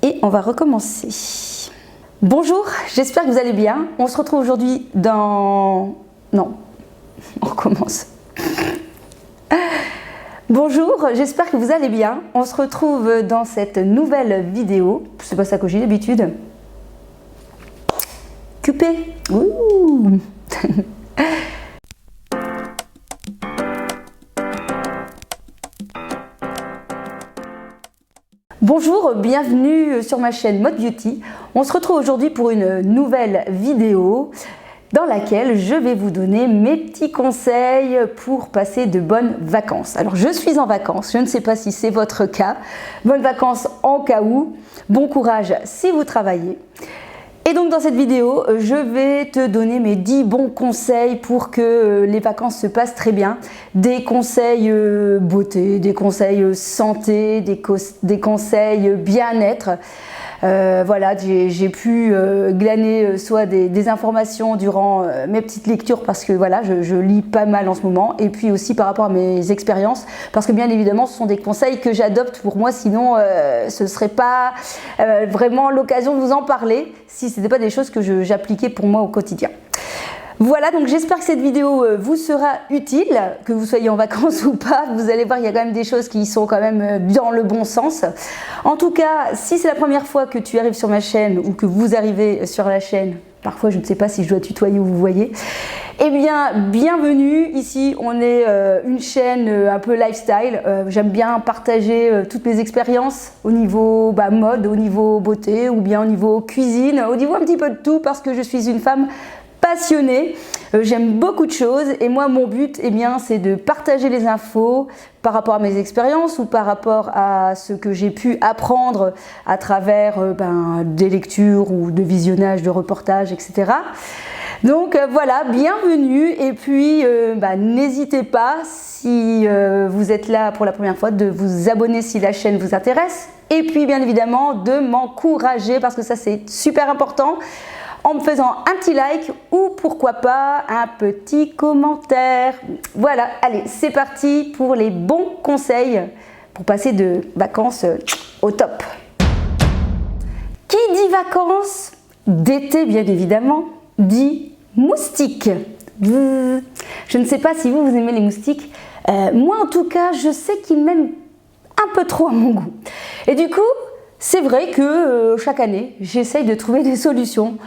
et on va recommencer. Bonjour, j'espère que vous allez bien. On se retrouve aujourd'hui dans... Non, on recommence. Bonjour, j'espère que vous allez bien. On se retrouve dans cette nouvelle vidéo. C'est pas ça que j'ai d'habitude. Cupé. Ouh. Bonjour, bienvenue sur ma chaîne Mode Beauty. On se retrouve aujourd'hui pour une nouvelle vidéo dans laquelle je vais vous donner mes petits conseils pour passer de bonnes vacances. Alors je suis en vacances, je ne sais pas si c'est votre cas. Bonnes vacances en cas où, bon courage si vous travaillez. Et donc dans cette vidéo, je vais te donner mes 10 bons conseils pour que les vacances se passent très bien. Des conseils beauté, des conseils santé, des conseils bien-être. Voilà, j'ai pu glaner soit des informations durant mes petites lectures parce que voilà, je lis pas mal en ce moment, et puis aussi par rapport à mes expériences, parce que bien évidemment ce sont des conseils que j'adopte pour moi, sinon ce ne serait pas vraiment l'occasion de vous en parler si ce n'était pas des choses que j'appliquais pour moi au quotidien. Voilà, donc j'espère que cette vidéo vous sera utile, que vous soyez en vacances ou pas. Vous allez voir, il y a quand même des choses qui sont quand même dans le bon sens. En tout cas, si c'est la première fois que tu arrives sur ma chaîne ou que vous arrivez sur la chaîne, parfois je ne sais pas si je dois tutoyer ou vous voyez, eh bien, bienvenue. Ici, on est une chaîne un peu lifestyle. J'aime bien partager toutes mes expériences au niveau mode, au niveau beauté ou bien au niveau cuisine, au niveau un petit peu de tout, parce que je suis une femme passionnée, j'aime beaucoup de choses, et moi mon but c'est de partager les infos par rapport à mes expériences ou par rapport à ce que j'ai pu apprendre à travers des lectures ou de visionnage de reportages, etc. Donc voilà, bienvenue, et puis n'hésitez pas, si vous êtes là pour la première fois, de vous abonner si la chaîne vous intéresse, et puis bien évidemment de m'encourager, parce que ça c'est super important, en me faisant un petit like ou pourquoi pas un petit commentaire. Voilà, allez, c'est parti pour les bons conseils pour passer de vacances au top. Qui dit vacances d'été, bien évidemment, dit moustiques. Je ne sais pas si vous aimez les moustiques. Moi, en tout cas, je sais qu'ils m'aiment un peu trop à mon goût. Et du coup, c'est vrai que chaque année, j'essaye de trouver des solutions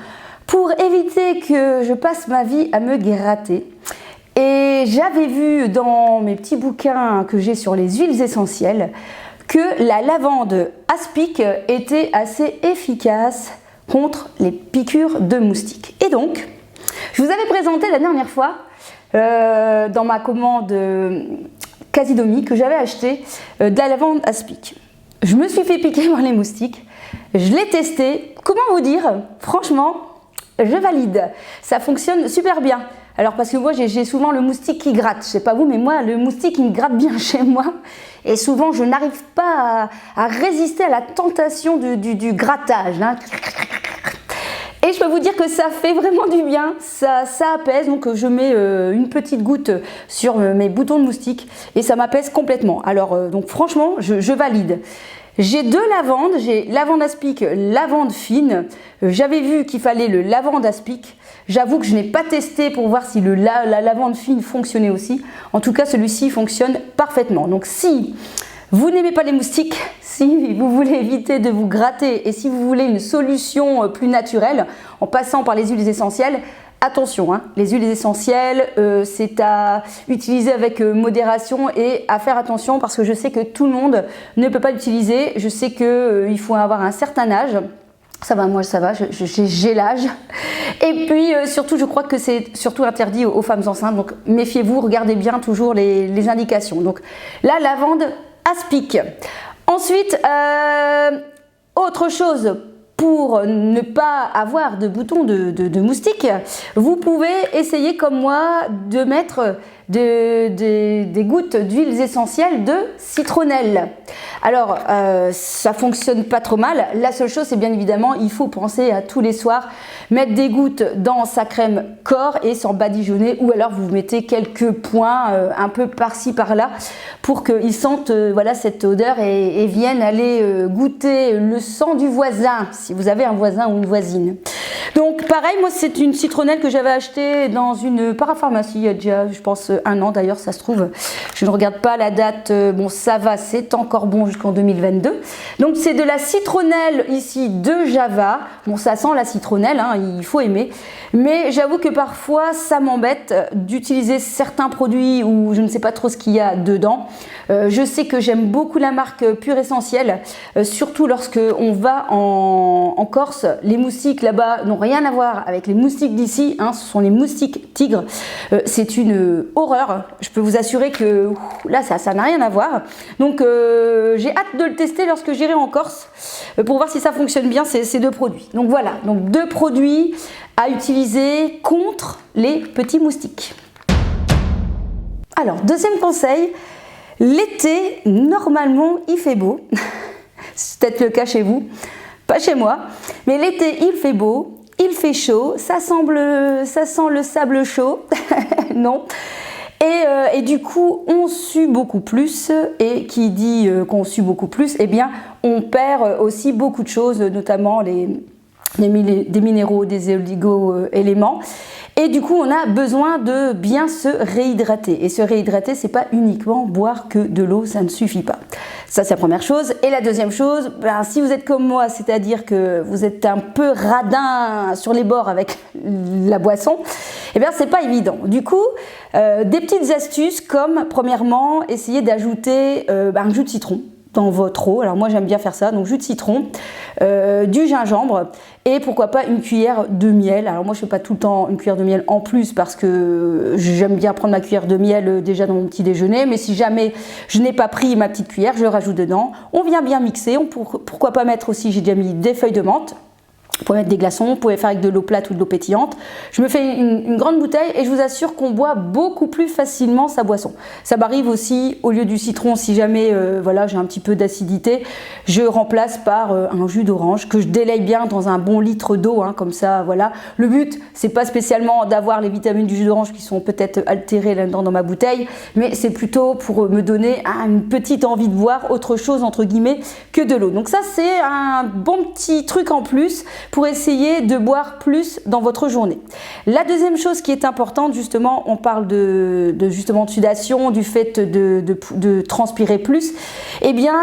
pour éviter que je passe ma vie à me gratter. Et j'avais vu dans mes petits bouquins que j'ai sur les huiles essentielles que la lavande aspic était assez efficace contre les piqûres de moustiques. Et donc, je vous avais présenté la dernière fois dans ma commande Casidomi que j'avais acheté de la lavande aspic. Je me suis fait piquer par les moustiques, je l'ai testé. Comment vous dire, franchement, je valide, ça fonctionne super bien. Alors parce que moi j'ai souvent le moustique qui gratte, je sais pas vous, mais moi le moustique il me gratte bien chez moi, et souvent je n'arrive pas à résister à la tentation du grattage, hein. Et je peux vous dire que ça fait vraiment du bien, ça apaise. Donc je mets une petite goutte sur mes boutons de moustique et ça m'apaise complètement. Alors donc franchement je valide. J'ai deux lavandes, j'ai lavande aspic, lavande fine. J'avais vu qu'il fallait le lavande aspic. J'avoue que je n'ai pas testé pour voir si la lavande fine fonctionnait aussi. En tout cas, celui-ci fonctionne parfaitement. Donc si vous n'aimez pas les moustiques, si vous voulez éviter de vous gratter et si vous voulez une solution plus naturelle en passant par les huiles essentielles, attention, hein, les huiles essentielles, c'est à utiliser avec modération et à faire attention, parce que je sais que tout le monde ne peut pas l'utiliser. Je sais qu'il faut avoir un certain âge. Ça va, moi ça va, j'ai l'âge. Et puis surtout, je crois que c'est surtout interdit aux femmes enceintes. Donc méfiez-vous, regardez bien toujours les indications. Donc la lavande aspic. Ensuite, autre chose pour ne pas avoir de boutons de moustiques, vous pouvez essayer comme moi de mettre des gouttes d'huiles essentielles de citronnelle. Alors ça fonctionne pas trop mal. La seule chose, c'est bien évidemment, il faut penser à tous les soirs mettre des gouttes dans sa crème corps et s'en badigeonner, ou alors vous mettez quelques points un peu par-ci par-là pour qu'ils sentent voilà, cette odeur et viennent aller goûter le sang du voisin, si vous avez un voisin ou une voisine. Donc pareil, moi c'est une citronnelle que j'avais achetée dans une parapharmacie il y a déjà, je pense, 1 an d'ailleurs, ça se trouve. Je ne regarde pas la date, bon ça va, c'est encore bon jusqu'en 2022. Donc c'est de la citronnelle ici de Java. Bon, ça sent la citronnelle, hein, il faut aimer. Mais j'avoue que parfois ça m'embête d'utiliser certains produits où je ne sais pas trop ce qu'il y a dedans. Je sais que j'aime beaucoup la marque Pure Essentiel, surtout lorsque on va en Corse. Les moustiques là-bas n'ont rien à voir avec les moustiques d'ici, hein, ce sont les moustiques tigres. C'est une horreur, je peux vous assurer que là ça n'a rien à voir. Donc j'ai hâte de le tester lorsque j'irai en Corse pour voir si ça fonctionne bien ces 2 produits. Donc voilà, donc 2 produits à utiliser contre les petits moustiques. Alors, deuxième conseil, l'été, normalement, il fait beau. C'est peut-être le cas chez vous, pas chez moi. Mais l'été, il fait beau, il fait chaud, ça sent le sable chaud. Non. Et du coup, on sue beaucoup plus. Et qui dit qu'on sue beaucoup plus, eh bien, on perd aussi beaucoup de choses, notamment des minéraux, des oligo-éléments. Et du coup, on a besoin de bien se réhydrater. Et se réhydrater, c'est pas uniquement boire que de l'eau, ça ne suffit pas. Ça, c'est la première chose. Et la deuxième chose, ben, si vous êtes comme moi, c'est-à-dire que vous êtes un peu radin sur les bords avec la boisson, eh bien, c'est pas évident. Du coup, des petites astuces comme, premièrement, essayer d'ajouter un jus de citron dans votre eau. Alors moi j'aime bien faire ça, donc jus de citron, du gingembre et pourquoi pas une cuillère de miel. Alors moi je fais pas tout le temps une cuillère de miel en plus parce que j'aime bien prendre ma cuillère de miel déjà dans mon petit déjeuner, mais si jamais je n'ai pas pris ma petite cuillère, je le rajoute dedans. On vient bien mixer, pourquoi pas mettre aussi, j'ai déjà mis des feuilles de menthe. Vous pouvez mettre des glaçons, vous pouvez faire avec de l'eau plate ou de l'eau pétillante. Je me fais une grande bouteille et je vous assure qu'on boit beaucoup plus facilement sa boisson. Ça m'arrive aussi, au lieu du citron, si jamais voilà, j'ai un petit peu d'acidité, je remplace par un jus d'orange que je délaye bien dans un bon litre d'eau, hein, comme ça, voilà. Le but, c'est pas spécialement d'avoir les vitamines du jus d'orange qui sont peut-être altérées là-dedans dans ma bouteille, mais c'est plutôt pour me donner une petite envie de boire autre chose, entre guillemets, que de l'eau. Donc ça, c'est un bon petit truc en plus pour essayer de boire plus dans votre journée. La deuxième chose qui est importante, justement, on parle justement de sudation, du fait de transpirer plus, eh bien,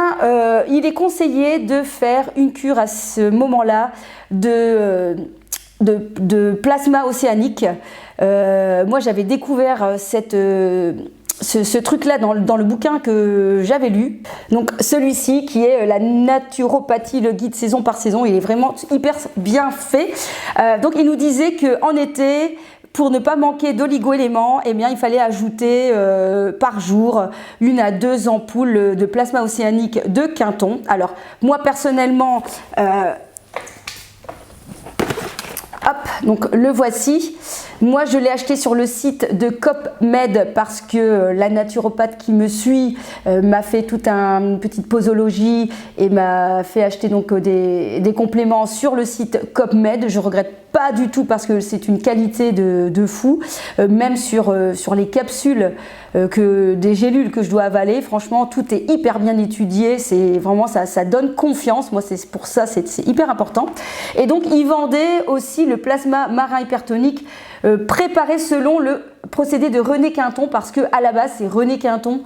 il est conseillé de faire une cure à ce moment-là de plasma océanique. Moi, j'avais découvert ce truc-là dans le bouquin que j'avais lu. Donc celui-ci qui est la naturopathie, le guide saison par saison, il est vraiment hyper bien fait. Donc il nous disait qu'en été, pour ne pas manquer d'oligo-éléments, eh bien, il fallait ajouter par jour 1 à 2 ampoules de plasma océanique de Quinton. Alors moi personnellement, hop, donc le voici. Moi, je l'ai acheté sur le site de CopMed parce que la naturopathe qui me suit m'a fait toute une petite posologie et m'a fait acheter donc des compléments sur le site CopMed. Je regrette pas du tout parce que c'est une qualité de fou. Même sur les capsules, des gélules que je dois avaler, franchement, tout est hyper bien étudié. C'est vraiment ça donne confiance. Moi, c'est pour ça, c'est hyper important. Et donc, ils vendaient aussi le plasma marin hypertonique préparé selon le procédé de René Quinton, parce que à la base c'est René Quinton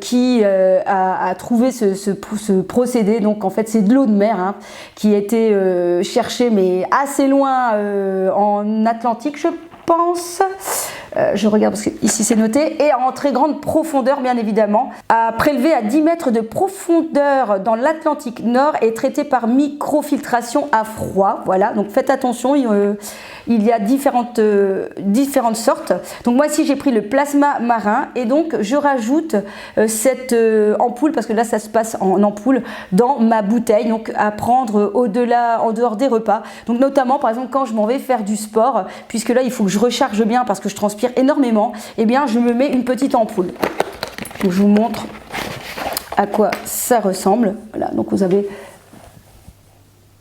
qui a trouvé ce procédé. Donc en fait c'est de l'eau de mer, hein, qui a été cherchée mais assez loin en Atlantique, je pense. je regarde parce que ici c'est noté, et en très grande profondeur bien évidemment, à prélever à 10 mètres de profondeur dans l'Atlantique Nord et traité par microfiltration à froid. Voilà, donc faites attention, il y a différentes sortes. Donc moi ici j'ai pris le plasma marin et donc je rajoute cette ampoule, parce que là ça se passe en ampoule, dans ma bouteille, donc à prendre en dehors des repas. Donc notamment par exemple quand je m'en vais faire du sport, puisque là il faut que je recharge bien parce que je transpire énormément, et bien je me mets une petite ampoule. Donc, je vous montre à quoi ça ressemble. Voilà, donc vous avez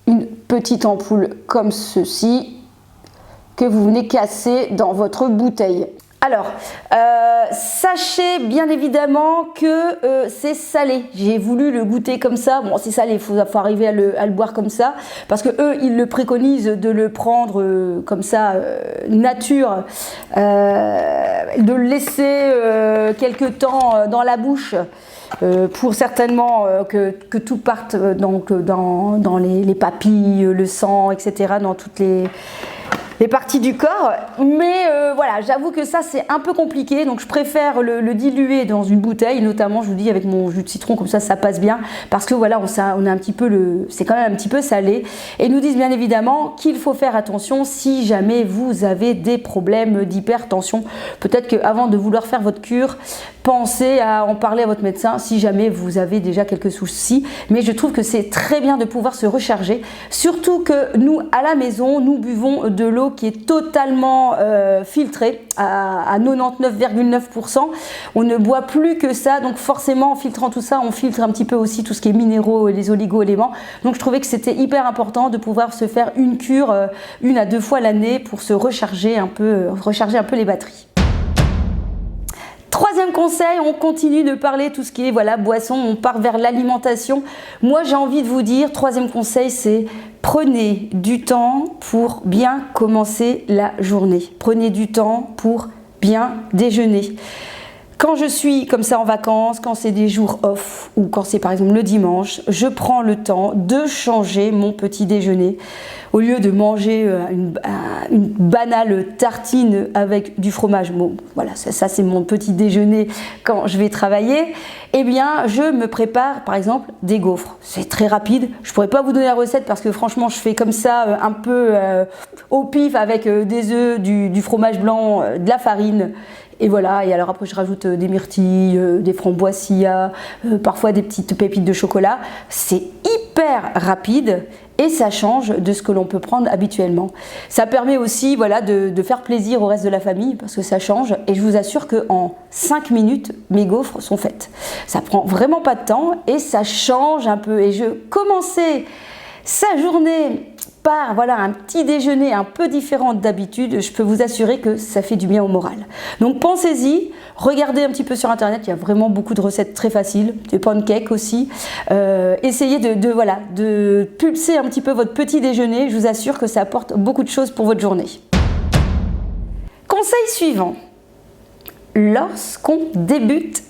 une petite ampoule comme ceci que vous venez casser dans votre bouteille. Alors, sachez bien évidemment que c'est salé. J'ai voulu le goûter comme ça. Bon, c'est salé, il faut arriver à le boire comme ça, parce que eux, ils le préconisent de le prendre comme ça, nature, de le laisser quelques temps dans la bouche, pour certainement que tout parte donc, dans les papilles, le sang, etc., dans toutes les parties du corps, mais voilà, j'avoue que ça c'est un peu compliqué, donc je préfère le diluer dans une bouteille, notamment je vous dis avec mon jus de citron, comme ça passe bien, parce que voilà, on a un petit peu c'est quand même un petit peu salé, et ils nous disent bien évidemment qu'il faut faire attention si jamais vous avez des problèmes d'hypertension. Peut-être qu'avant de vouloir faire votre cure, pensez à en parler à votre médecin si jamais vous avez déjà quelques soucis, mais je trouve que c'est très bien de pouvoir se recharger, surtout que nous à la maison, nous buvons de l'eau qui est totalement filtrée à 99,9%. On ne boit plus que ça, donc forcément en filtrant tout ça, on filtre un petit peu aussi tout ce qui est minéraux et les oligo-éléments. Donc je trouvais que c'était hyper important de pouvoir se faire une cure 1 à 2 fois l'année pour se recharger un peu les batteries. Troisième conseil, on continue de parler tout ce qui est voilà, boisson, on part vers l'alimentation. Moi j'ai envie de vous dire, troisième conseil, c'est prenez du temps pour bien commencer la journée. Prenez du temps pour bien déjeuner. Quand je suis comme ça en vacances, quand c'est des jours off ou quand c'est par exemple le dimanche, je prends le temps de changer mon petit déjeuner. Au lieu de manger une banale tartine avec du fromage, bon, voilà, ça c'est mon petit déjeuner quand je vais travailler, eh bien je me prépare par exemple des gaufres. C'est très rapide, je ne pourrais pas vous donner la recette parce que franchement je fais comme ça un peu au pif avec des œufs, du fromage blanc, de la farine. Et voilà, et alors après je rajoute des myrtilles, des framboisillas, parfois des petites pépites de chocolat. C'est hyper rapide et ça change de ce que l'on peut prendre habituellement. Ça permet aussi voilà, de faire plaisir au reste de la famille parce que ça change, et je vous assure qu'en 5 minutes, mes gaufres sont faites. Ça prend vraiment pas de temps et ça change un peu. Et je commençais sa journée par voilà, un petit déjeuner un peu différent d'habitude, je peux vous assurer que ça fait du bien au moral. Donc pensez-y, regardez un petit peu sur internet, il y a vraiment beaucoup de recettes très faciles, des pancakes aussi. Essayez de pulser un petit peu votre petit déjeuner, je vous assure que ça apporte beaucoup de choses pour votre journée. Conseil suivant, lorsqu'on débute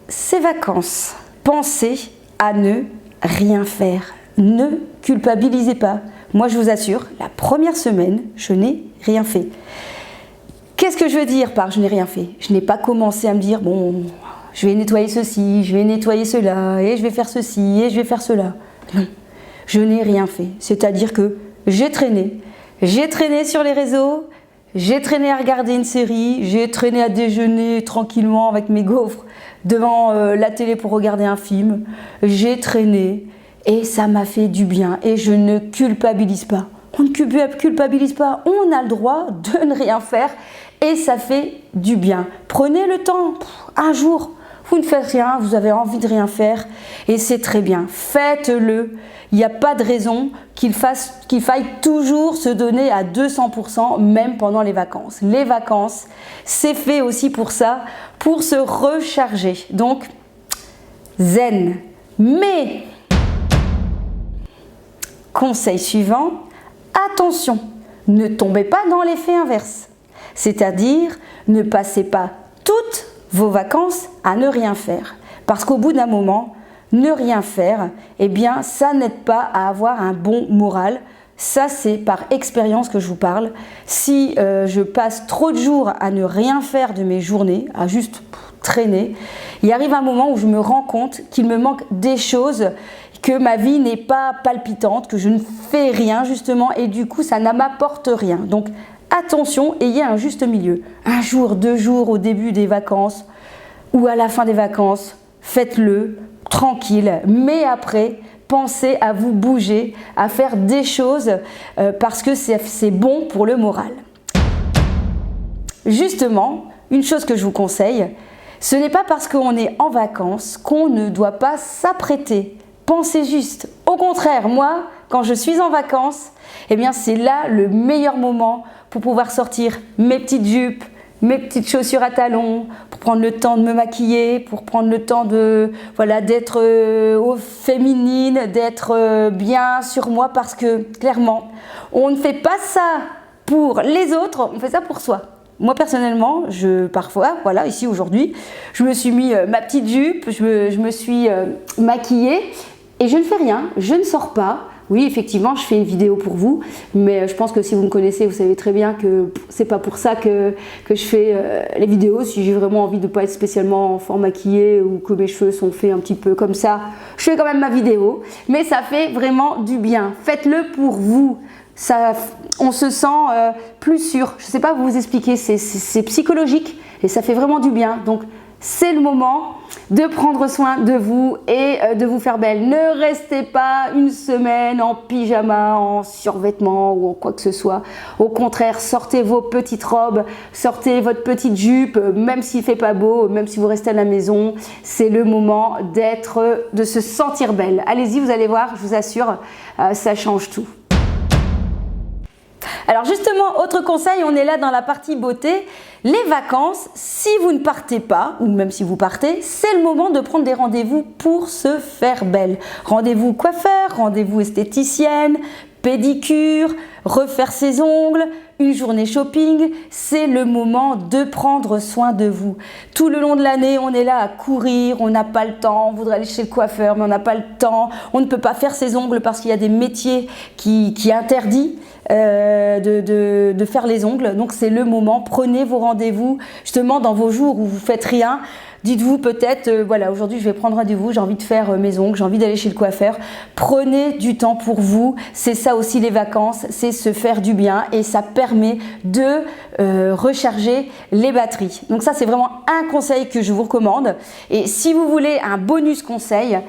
ses vacances, pensez à ne rien faire, ne culpabilisez pas. Moi, je vous assure, la première semaine, je n'ai rien fait. Qu'est-ce que je veux dire par je n'ai rien fait? Je n'ai pas commencé à me dire, bon, je vais nettoyer ceci, je vais nettoyer cela, et je vais faire ceci, et je vais faire cela. Non, je n'ai rien fait. C'est-à-dire que j'ai traîné sur les réseaux, j'ai traîné à regarder une série, j'ai traîné à déjeuner tranquillement avec mes gaufres devant la télé pour regarder un film, j'ai traîné. Et ça m'a fait du bien et je ne culpabilise pas. On ne culpabilise pas, on a le droit de ne rien faire et ça fait du bien. Prenez le temps, un jour, vous ne faites rien, vous avez envie de rien faire et c'est très bien. Faites-le, il n'y a pas de raison qu'il faille toujours se donner à 200%, même pendant les vacances. Les vacances, c'est fait aussi pour ça, pour se recharger. Donc, zen. Mais conseil suivant, attention, ne tombez pas dans l'effet inverse. C'est-à-dire, ne passez pas toutes vos vacances à ne rien faire. Parce qu'au bout d'un moment, ne rien faire, eh bien, ça n'aide pas à avoir un bon moral. Ça, c'est par expérience que je vous parle. Si je passe trop de jours à ne rien faire de mes journées, à juste traîner, il arrive un moment où je me rends compte qu'il me manque des choses, que ma vie n'est pas palpitante, que je ne fais rien justement et du coup ça ne m'apporte rien. Donc attention, ayez un juste milieu. Un jour, 2 jours au début des vacances ou à la fin des vacances, faites-le tranquille, mais après, pensez à vous bouger, à faire des choses parce que c'est bon pour le moral. Justement, une chose que je vous conseille, ce n'est pas parce qu'on est en vacances qu'on ne doit pas s'apprêter. Pensez juste. Au contraire, moi, quand je suis en vacances, eh bien c'est là le meilleur moment pour pouvoir sortir mes petites jupes, mes petites chaussures à talons, pour prendre le temps de me maquiller, pour prendre le temps de d'être féminine, d'être bien sur moi parce que clairement, on ne fait pas ça pour les autres, on fait ça pour soi. Moi personnellement, parfois, ici aujourd'hui, je me suis mis ma petite jupe, je me suis maquillée et je ne fais rien, je ne sors pas. Oui, effectivement, je fais une vidéo pour vous, mais je pense que si vous me connaissez, vous savez très bien que c'est pas pour ça que je fais les vidéos. Si j'ai vraiment envie de ne pas être spécialement fort maquillée ou que mes cheveux sont faits un petit peu comme ça, je fais quand même ma vidéo. Mais ça fait vraiment du bien. Faites-le pour vous. Ça, on se sent plus sûr. Je ne sais pas vous expliquer, c'est psychologique et ça fait vraiment du bien. Donc, c'est le moment de prendre soin de vous et de vous faire belle. Ne restez pas une semaine en pyjama, en survêtement ou en quoi que ce soit. Au contraire, sortez vos petites robes, sortez votre petite jupe, même s'il ne fait pas beau, même si vous restez à la maison. C'est le moment de se sentir belle. Allez-y, vous allez voir, je vous assure, ça change tout. Alors justement, autre conseil, on est là dans la partie beauté. Les vacances, si vous ne partez pas, ou même si vous partez, c'est le moment de prendre des rendez-vous pour se faire belle. Rendez-vous coiffeur, rendez-vous esthéticienne, pédicure, refaire ses ongles, une journée shopping, c'est le moment de prendre soin de vous. Tout le long de l'année, on est là à courir, on n'a pas le temps, on voudrait aller chez le coiffeur, mais on n'a pas le temps, on ne peut pas faire ses ongles parce qu'il y a des métiers qui interdisent de faire les ongles. Donc c'est le moment, prenez vos rendez-vous justement dans vos jours où vous faites rien. Dites-vous peut-être, aujourd'hui je vais prendre rendez-vous, j'ai envie de faire mes ongles, j'ai envie d'aller chez le coiffeur. Prenez du temps pour vous, c'est ça aussi les vacances, c'est se faire du bien et ça permet de recharger les batteries. Donc ça c'est vraiment un conseil que je vous recommande. Et si vous voulez un bonus conseil,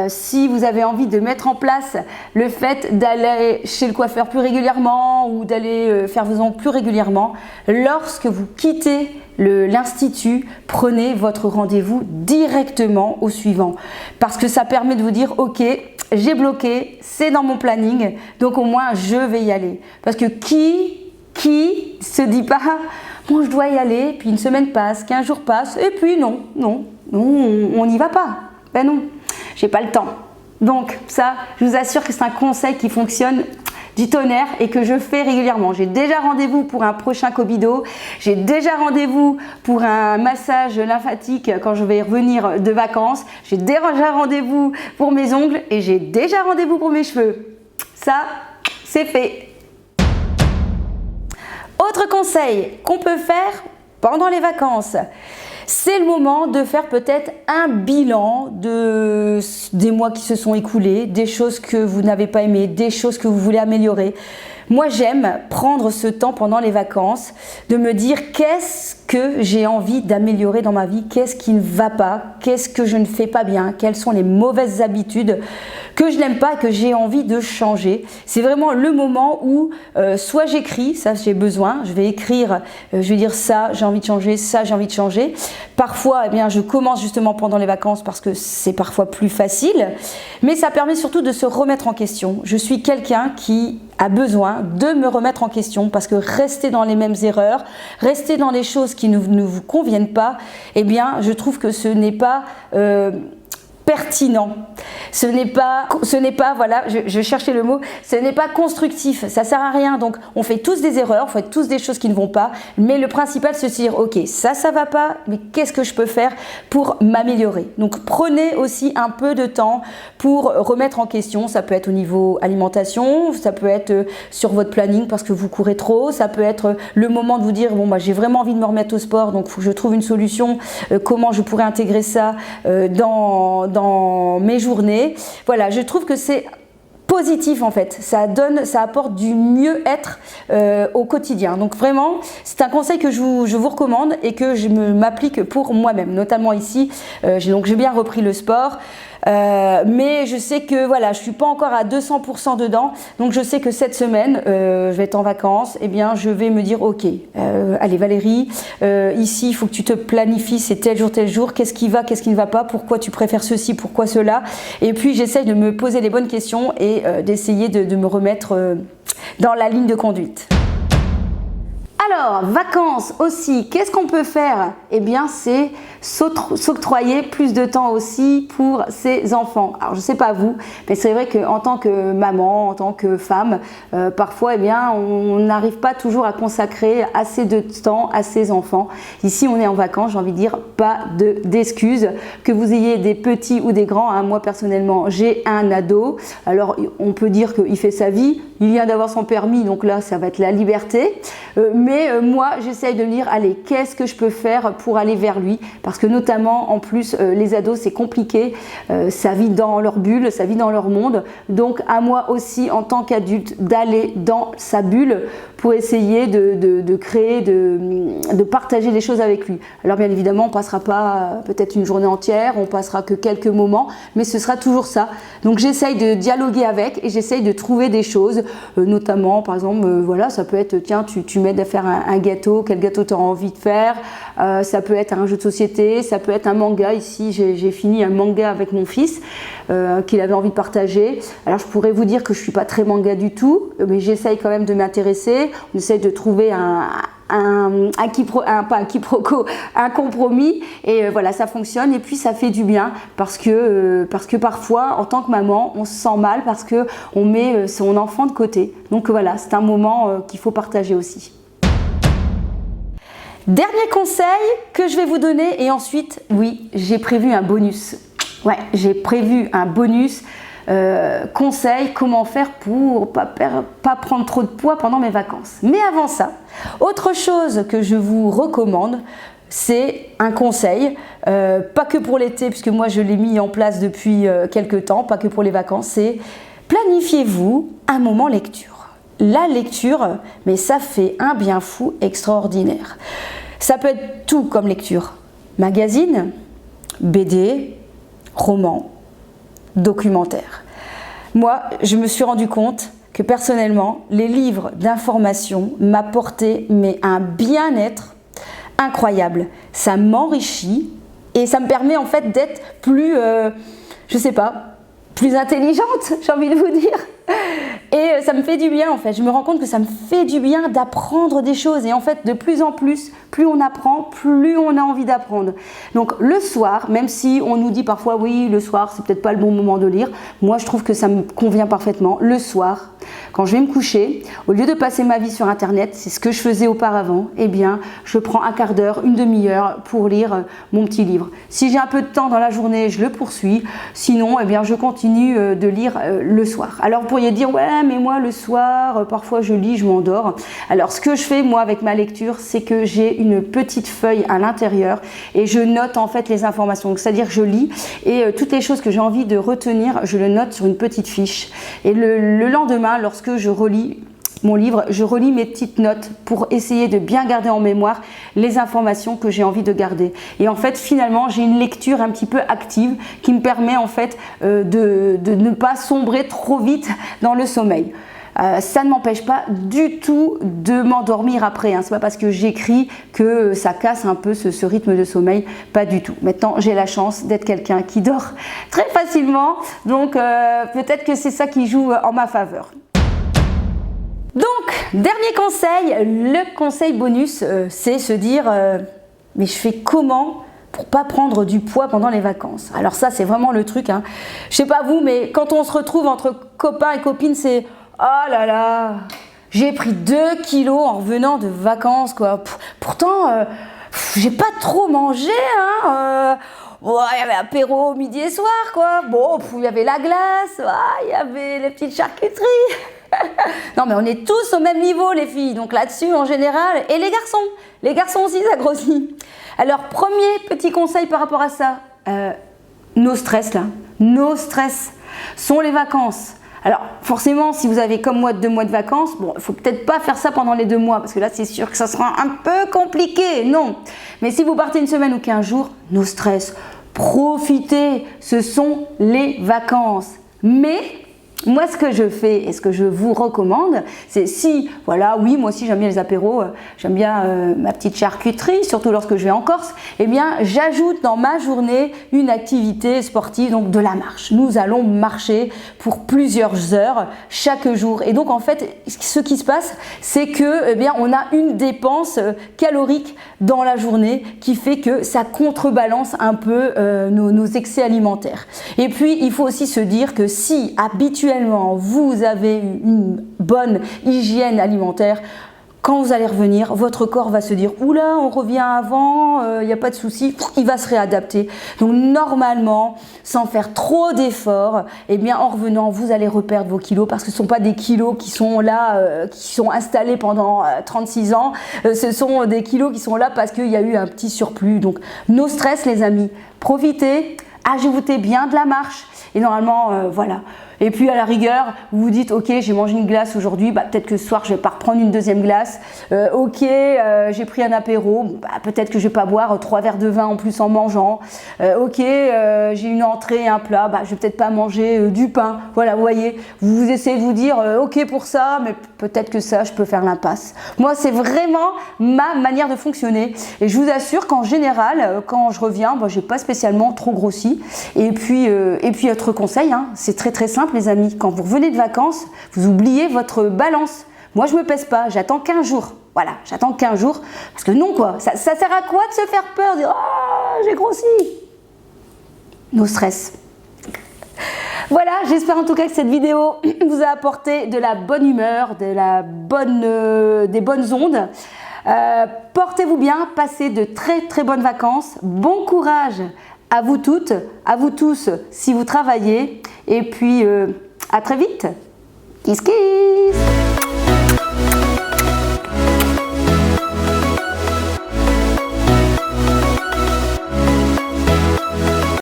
si vous avez envie de mettre en place le fait d'aller chez le coiffeur plus régulièrement ou d'aller faire vos ongles plus régulièrement, lorsque vous quittez l'institut, prenez votre rendez-vous directement au suivant parce que ça permet de vous dire ok, j'ai bloqué, c'est dans mon planning, donc au moins je vais y aller. Parce que qui se dit pas bon je dois y aller, puis une semaine passe, 15 jours passent et puis non, on n'y va pas. Ben non, j'ai pas le temps. Donc ça, je vous assure que c'est un conseil qui fonctionne du tonnerre et que je fais régulièrement. J'ai déjà rendez-vous pour un prochain Cobido, j'ai déjà rendez-vous pour un massage lymphatique quand je vais revenir de vacances, j'ai déjà rendez-vous pour mes ongles et j'ai déjà rendez-vous pour mes cheveux. Ça, c'est fait. Autre conseil qu'on peut faire pendant les vacances, c'est le moment de faire peut-être un bilan des mois qui se sont écoulés, des choses que vous n'avez pas aimées, des choses que vous voulez améliorer. Moi, j'aime prendre ce temps pendant les vacances de me dire qu'est-ce que j'ai envie d'améliorer dans ma vie, qu'est-ce qui ne va pas, qu'est-ce que je ne fais pas bien, quelles sont les mauvaises habitudes que je n'aime pas, que j'ai envie de changer. C'est vraiment le moment où soit j'écris, ça j'ai besoin, je vais écrire, je vais dire ça j'ai envie de changer, ça j'ai envie de changer. Parfois, eh bien, je commence justement pendant les vacances parce que c'est parfois plus facile, mais ça permet surtout de se remettre en question. Je suis quelqu'un qui a besoin de me remettre en question parce que rester dans les mêmes erreurs, rester dans les choses qui ne vous conviennent pas, eh bien, je trouve que ce n'est pas pertinent. Ce n'est pas, voilà, je cherchais le mot, ce n'est pas constructif, ça sert à rien. Donc on fait tous des erreurs, on fait tous des choses qui ne vont pas, mais le principal c'est de se dire ok, ça va pas, mais qu'est-ce que je peux faire pour m'améliorer? Donc prenez aussi un peu de temps pour remettre en question. Ça peut être au niveau alimentation, ça peut être sur votre planning parce que vous courez trop, ça peut être le moment de vous dire bon, moi j'ai vraiment envie de me remettre au sport, donc il faut que je trouve une solution, comment je pourrais intégrer ça dans mes journées. Voilà, je trouve que c'est positif en fait, ça apporte du mieux-être au quotidien. Donc vraiment, c'est un conseil que je vous recommande et que je m'applique pour moi-même, notamment ici. J'ai bien repris le sport. Mais je sais que voilà, je suis pas encore à 200% dedans, donc je sais que cette semaine je vais être en vacances, et bien je vais me dire ok, allez Valérie, ici il faut que tu te planifies, c'est tel jour, qu'est-ce qui va, qu'est-ce qui ne va pas, pourquoi tu préfères ceci, pourquoi cela, et puis j'essaye de me poser les bonnes questions et d'essayer de me remettre dans la ligne de conduite. Alors, vacances aussi, qu'est-ce qu'on peut faire? Eh bien, c'est s'octroyer plus de temps aussi pour ses enfants. Alors, je ne sais pas vous, mais c'est vrai qu'en tant que maman, en tant que femme, parfois, eh bien, on n'arrive pas toujours à consacrer assez de temps à ses enfants. Ici, on est en vacances, j'ai envie de dire, pas d'excuses. Que vous ayez des petits ou des grands, hein. Moi, personnellement, j'ai un ado. Alors, on peut dire qu'il fait sa vie. Il vient d'avoir son permis, donc là, ça va être la liberté. Mais moi, j'essaye de me dire, allez, qu'est-ce que je peux faire pour aller vers lui? Parce que notamment, en plus, les ados, c'est compliqué. Ça vit dans leur bulle, ça vit dans leur monde. Donc, à moi aussi, en tant qu'adulte, d'aller dans sa bulle pour essayer de créer, de partager des choses avec lui. Alors, bien évidemment, on ne passera pas peut-être une journée entière, on passera que quelques moments, mais ce sera toujours ça. Donc, j'essaye de dialoguer avec et j'essaye de trouver des choses, notamment, par exemple, voilà, ça peut être, tiens, tu m'aides à faire un gâteau, quel gâteau tu auras envie de faire, ça peut être un jeu de société, ça peut être un manga. Ici j'ai fini un manga avec mon fils qu'il avait envie de partager. Alors je pourrais vous dire que je ne suis pas très manga du tout, mais j'essaye quand même de m'intéresser, on essaye de trouver un compromis, et voilà, ça fonctionne, et puis ça fait du bien parce que parfois en tant que maman on se sent mal parce qu'on met son enfant de côté. Donc voilà, c'est un moment qu'il faut partager aussi. Dernier conseil que je vais vous donner, et ensuite, oui, j'ai prévu un bonus. Ouais, j'ai prévu un bonus. Conseil, comment faire pour pas prendre trop de poids pendant mes vacances. Mais avant ça, autre chose que je vous recommande, c'est un conseil, pas que pour l'été, puisque moi je l'ai mis en place depuis quelques temps, pas que pour les vacances, c'est planifiez-vous un moment lecture. La lecture, mais ça fait un bien fou extraordinaire. Ça peut être tout comme lecture, magazine, BD, roman, documentaire. Moi, je me suis rendu compte que personnellement, les livres d'information m'apportaient un bien-être incroyable. Ça m'enrichit et ça me permet en fait d'être plus, je sais pas, plus intelligente, j'ai envie de vous dire. Et ça me fait du bien en fait, je me rends compte que ça me fait du bien d'apprendre des choses, et en fait de plus en plus, plus on apprend, plus on a envie d'apprendre. Donc le soir, même si on nous dit parfois oui, le soir c'est peut-être pas le bon moment de lire, moi je trouve que ça me convient parfaitement. Le soir, quand je vais me coucher, au lieu de passer ma vie sur internet, c'est ce que je faisais auparavant, eh bien je prends un quart d'heure, une demi-heure pour lire mon petit livre. Si j'ai un peu de temps dans la journée, je le poursuis, sinon eh bien je continue de lire le soir. Alors vous pourriez dire ouais, mais moi le soir parfois je lis, je m'endors. Alors ce que je fais moi avec ma lecture, c'est que j'ai une petite feuille à l'intérieur et je note en fait les informations. C'est-à-dire que je lis et toutes les choses que j'ai envie de retenir, je le note sur une petite fiche. Et le lendemain, lorsque je relis mon livre, je relis mes petites notes pour essayer de bien garder en mémoire les informations que j'ai envie de garder. Et en fait, finalement, j'ai une lecture un petit peu active qui me permet en fait de ne pas sombrer trop vite dans le sommeil. Ça ne m'empêche pas du tout de m'endormir après, hein. C'est pas parce que j'écris que ça casse un peu ce rythme de sommeil, pas du tout. Maintenant, j'ai la chance d'être quelqu'un qui dort très facilement, donc peut-être que c'est ça qui joue en ma faveur. Donc, dernier conseil, le conseil bonus, c'est se dire mais je fais comment pour pas prendre du poids pendant les vacances. Alors ça, c'est vraiment le truc, hein. Je sais pas vous, mais quand on se retrouve entre copains et copines, c'est oh là là, j'ai pris 2 kilos en revenant de vacances, quoi. Pourtant, j'ai pas trop mangé, hein. Il y avait apéro midi et soir, quoi. Bon, il y avait la glace, il y avait les petites charcuteries. Non, mais on est tous au même niveau, les filles. Donc là-dessus, en général, et les garçons aussi, ça grossit. Alors, premier petit conseil par rapport à ça, nos stress, là, nos stress sont les vacances. Alors, forcément, si vous avez comme moi 2 mois de vacances, bon, il faut peut-être pas faire ça pendant les 2 mois, parce que là, c'est sûr que ça sera un peu compliqué, non. Mais si vous partez une semaine ou 15 jours, nos stress, profitez, ce sont les vacances. Mais moi, ce que je fais et ce que je vous recommande, c'est si, voilà, oui, moi aussi j'aime bien les apéros, j'aime bien ma petite charcuterie, surtout lorsque je vais en Corse, eh bien, j'ajoute dans ma journée une activité sportive, donc de la marche. Nous allons marcher pour plusieurs heures chaque jour. Et donc, en fait, ce qui se passe, c'est que, eh bien, on a une dépense calorique dans la journée qui fait que ça contrebalance un peu nos excès alimentaires. Et puis, il faut aussi se dire que si habituellement vous avez une bonne hygiène alimentaire, quand vous allez revenir, votre corps va se dire « Oula, on revient avant, il n'y a pas de souci », il va se réadapter. Donc normalement, sans faire trop d'efforts, eh bien en revenant, vous allez reperdre vos kilos parce que ce ne sont pas des kilos qui sont là, qui sont installés pendant 36 ans, ce sont des kilos qui sont là parce qu'il y a eu un petit surplus. Donc no stress les amis, profitez, ajoutez bien de la marche et normalement, voilà. Et puis à la rigueur, vous vous dites ok, j'ai mangé une glace aujourd'hui, peut-être que ce soir je vais pas reprendre une deuxième glace. Ok, j'ai pris un apéro, peut-être que je vais pas boire 3 verres de vin en plus en mangeant. Ok, j'ai une entrée et un plat, je vais peut-être pas manger du pain. Voilà, vous voyez, vous essayez de vous dire ok pour ça, mais peut-être que ça, je peux faire l'impasse. Moi, c'est vraiment ma manière de fonctionner. Et je vous assure qu'en général, quand je reviens, j'ai pas spécialement trop grossi. Et puis autre conseil, hein, c'est très très simple les amis, quand vous revenez de vacances, vous oubliez votre balance. Moi je me pèse pas, j'attends 15 jours. Voilà, j'attends 15 jours. Parce que non quoi, ça sert à quoi de se faire peur, de dire oh j'ai grossi. No stress. Voilà, j'espère en tout cas que cette vidéo vous a apporté de la bonne humeur, des bonnes ondes. Portez-vous bien, passez de très très bonnes vacances. Bon courage à vous toutes, à vous tous si vous travaillez. Et puis à très vite. Kiss kiss.